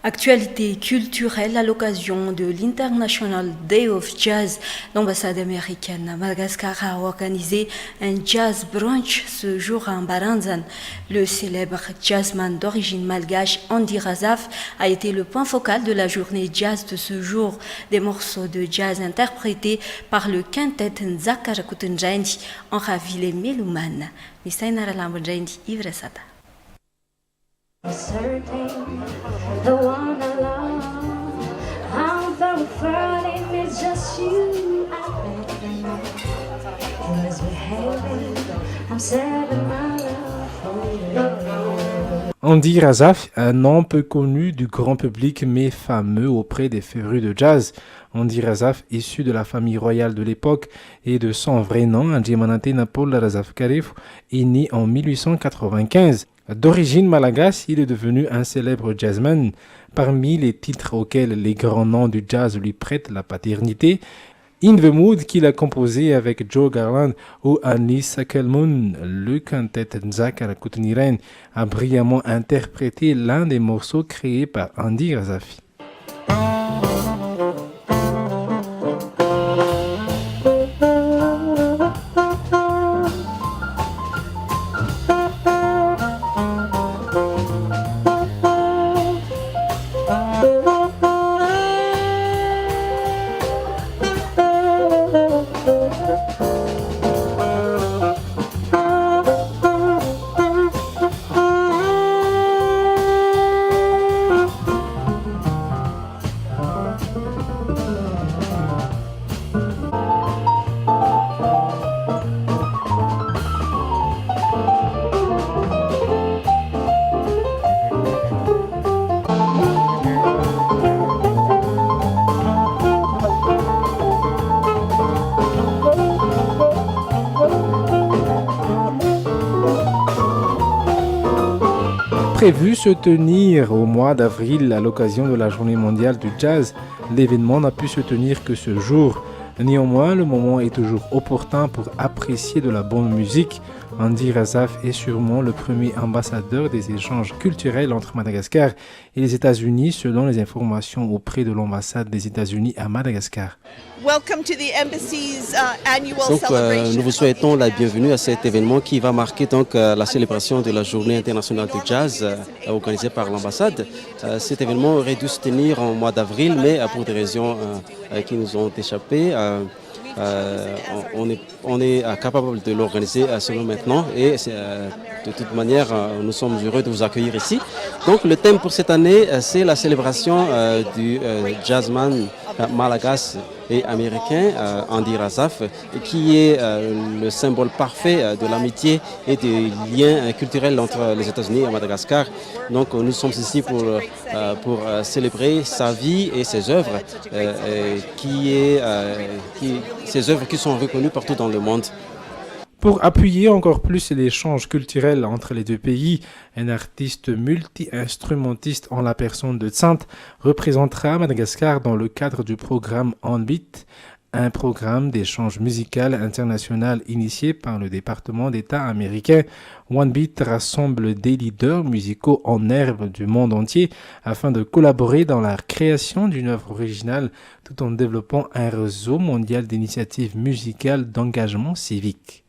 Actualité culturelle à l'occasion de l'International Day of Jazz, l'ambassade américaine à Madagascar a organisé un jazz brunch ce jour à Mbaranzan. Le célèbre jazzman d'origine malgache Andy Razaf a été le point focal de la journée jazz de ce jour. Des morceaux de jazz interprétés par le quintet Nzaka Rakutunjaindi ont ravi les mélomanes. Nisainara Lambonjaindi Ivresata. The one I love, I'm very frightened, it's just you I think. Cause we're heavy, I'm saving my love for you. Andy Razaf, un nom peu connu du grand public mais fameux auprès des férus de jazz. Andy Razaf, issu de la famille royale de l'époque et de son vrai nom, Andjimanate Napol Razaf Karif, est né en 1895. D'origine malagasy, il est devenu un célèbre jazzman. Parmi les titres auxquels les grands noms du jazz lui prêtent la paternité, In the Mood qu'il a composé avec Joe Garland ou Annie Sakelmoon, le quintet Nzaka Rakutuniren a brillamment interprété l'un des morceaux créés par Andy Razaf. Prévu se tenir au mois d'avril à l'occasion de la journée mondiale du jazz, l'événement n'a pu se tenir que ce jour. Néanmoins, le moment est toujours opportun pour apprécier de la bonne musique. Andy Razaf est sûrement le premier ambassadeur des échanges culturels entre Madagascar et les États-Unis, selon les informations auprès de l'ambassade des États-Unis à Madagascar. Nous vous souhaitons la bienvenue à cet événement qui va marquer donc la célébration de la Journée internationale du jazz organisée par l'ambassade. Cet événement aurait dû se tenir en mois d'avril, mais pour des raisons qui nous ont échappé, on est capable de l'organiser seulement maintenant et de toute manière nous sommes heureux de vous accueillir ici. Donc le thème pour cette année c'est la célébration du jazzman malagasy et américain Andy Razaf qui est le symbole parfait de l'amitié et des liens culturels entre les États-Unis et Madagascar. Donc nous sommes ici pour célébrer sa vie et ses œuvres, ces œuvres qui sont reconnues partout dans le monde. Pour appuyer encore plus l'échange culturel entre les deux pays, un artiste multi-instrumentiste en la personne de Tsant représentera Madagascar dans le cadre du programme On Beat, un programme d'échange musical international initié par le département d'État américain. One Beat rassemble des leaders musicaux en herbe du monde entier afin de collaborer dans la création d'une œuvre originale tout en développant un réseau mondial d'initiatives musicales d'engagement civique.